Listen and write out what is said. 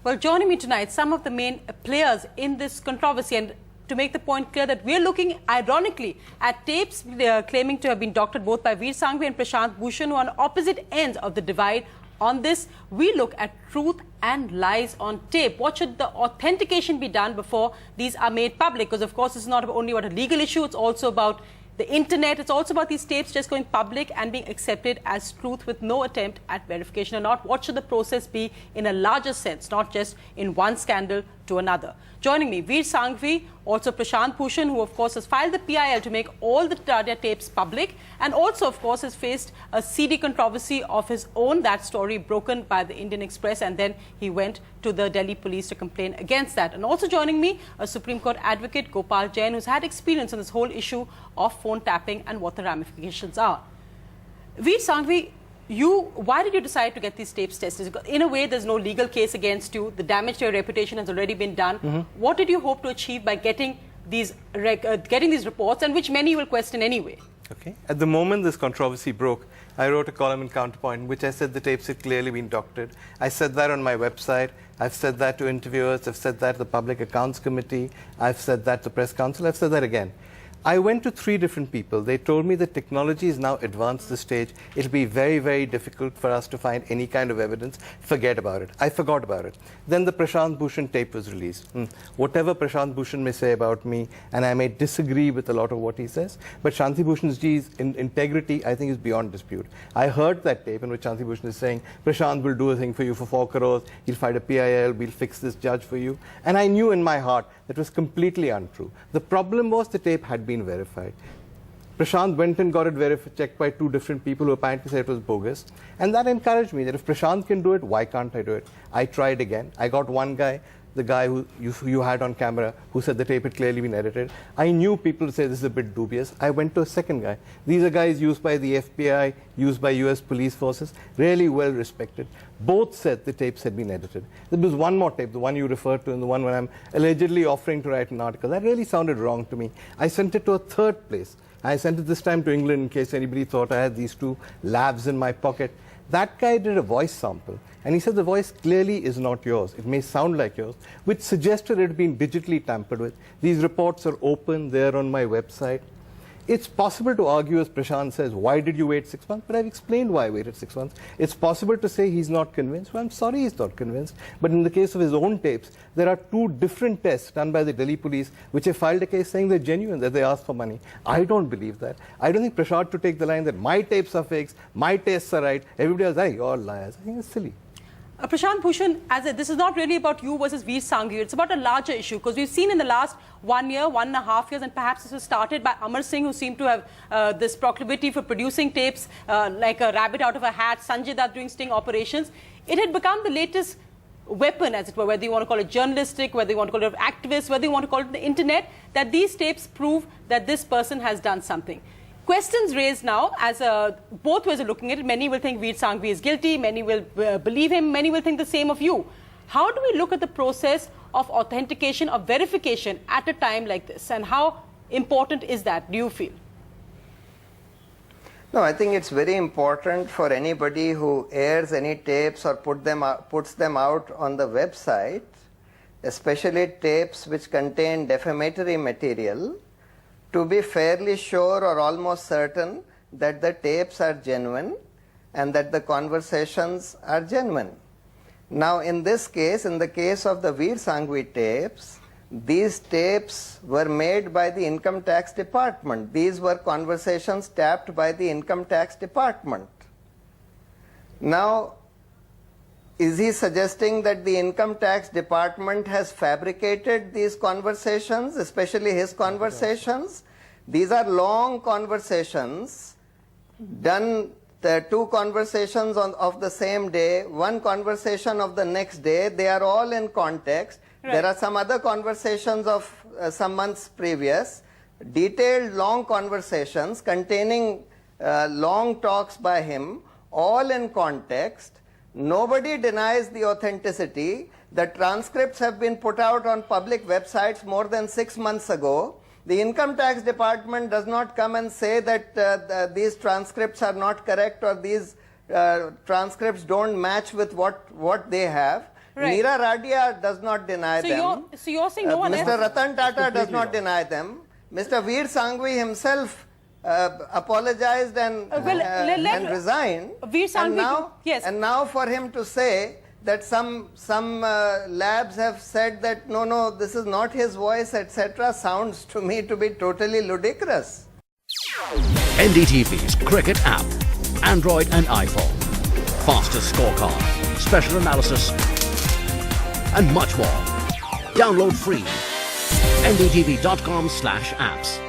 Well, joining me tonight, some of the main players in this controversy, and to make the point clear that we're looking, ironically, at tapes claiming to have been doctored both by Vir Sanghvi and BHUSHAN, who are on opposite ends of the divide. On this, we look at truth and lies on tape. What should the authentication be done before these are made public? Because, of course, it's not only about a legal issue, it's also about the internet. It's also about these tapes just going public and being accepted as truth with no attempt at verification or not. What should the process be in a larger sense, not just in one scandal to another? Joining me, Vir Sanghvi, also BHUSHAN, who of course has filed the PIL to make all the Radia tapes public, and also of course has faced a CD controversy of his own, that story broken by the Indian Express, and then he went to the Delhi police to complain against that. And also joining me, a Supreme Court advocate, Gopal Jain, who's had experience on this whole issue of phone tapping and what the ramifications are. Vir Sanghvi, why did you decide to get these tapes tested? In a way, there's no legal case against you. The damage to your reputation has already been done. What did you hope to achieve by getting these reports, and which many will question anyway? Okay. At the moment this controversy broke, I wrote a column in Counterpoint in which I said the tapes had clearly been doctored. I said that on my website. I've said that to interviewers. I've said that to the Public Accounts Committee. I've said that to Press Council. I've said that again. I went to 3 different people. They told me that technology is now advanced this stage. It'll be very, very difficult for us to find any kind of evidence. Forget about it. I forgot about it. Then the Prashant Bhushan tape was released. Whatever Prashant Bhushan may say about me, and I may disagree with a lot of what he says, but Shanti Bhushan's integrity, I think, is beyond dispute. I heard that tape in which Shanti Bhushan is saying, Prashant will do a thing for you for 4 crores, he'll fight a PIL, we'll fix this judge for you. And I knew in my heart that was completely untrue. The problem was the tape had been verified. Prashant went and got it checked by 2 different people who apparently said it was bogus. And that encouraged me that if Prashant can do it, why can't I do it? I tried again. I got one guy, the guy who you had on camera, who said the tape had clearly been edited. I knew people would say this is a bit dubious. I went to a second guy. These are guys used by the FBI, used by US police forces, really well respected. Both said the tapes had been edited. There was one more tape, the one you referred to, and the one when I'm allegedly offering to write an article. That really sounded wrong to me. I sent it to a 3rd place. I sent it this time to England in case anybody thought I had these 2 labs in my pocket. That guy did a voice sample, and he said the voice clearly is not yours. It may sound like yours, which suggested it had been digitally tampered with. These reports are open there on my website. It's possible to argue, as Prashant says, why did you wait 6 months? But I've explained why I waited 6 months. It's possible to say he's not convinced. Well, I'm sorry he's not convinced. But in the case of his own tapes, there are 2 different tests done by the Delhi police, which have filed a case saying they're genuine, that they asked for money. I don't believe that. I don't think Prashant to take the line that my tapes are fakes, my tests are right, everybody else, hey, you're all liars. I think it's silly. Prashant Bhushan, this is not really about you versus Vir Sanghvi. It's about a larger issue, because we've seen in the last 1 year, 1.5 years, and perhaps this was started by Amar Singh, who seemed to have this proclivity for producing tapes like a rabbit out of a hat, Sanjay Dutt doing sting operations. It had become the latest weapon, as it were, whether you want to call it journalistic, whether you want to call it activist, whether you want to call it the internet, that these tapes prove that this person has done something. Questions raised now, as both ways are looking at it. Many will think Vir Sanghvi is guilty, many will believe him, many will think the same of you. How do we look at the process of authentication, of verification at a time like this, and how important is that, do you feel? No, I think it's very important for anybody who airs any tapes or puts them out on the website, especially tapes which contain defamatory material, to be fairly sure or almost certain that the tapes are genuine and that the conversations are genuine. Now, in this case, in the case of the Vir Sanghvi tapes, these tapes were made by the Income Tax Department. These were conversations tapped by the Income Tax Department. Now, is he suggesting that the Income Tax Department has fabricated these conversations, especially his conversations? These are long conversations, done 2 conversations of the same day, 1 conversation of the next day. They are all in context. Right. There are some other conversations of some months previous, detailed long conversations containing long talks by him, all in context. Nobody denies the authenticity. The transcripts have been put out on public websites more than 6 months ago. The Income Tax Department does not come and say that these transcripts are not correct or these transcripts don't match with what they have. Right. Niira Radia does not deny them. So you're saying no one Mr. else? Ratan Tata does not deny them. Mr. Vir Sanghvi himself apologized and resigned. Vir Sanghvi, yes. And now for him to say that some labs have said that no, this is not his voice, etc., sounds to me to be totally ludicrous. NDTV's cricket app, Android and iPhone, fastest scorecard, special analysis, and much more. Download free. ndtv.com/apps.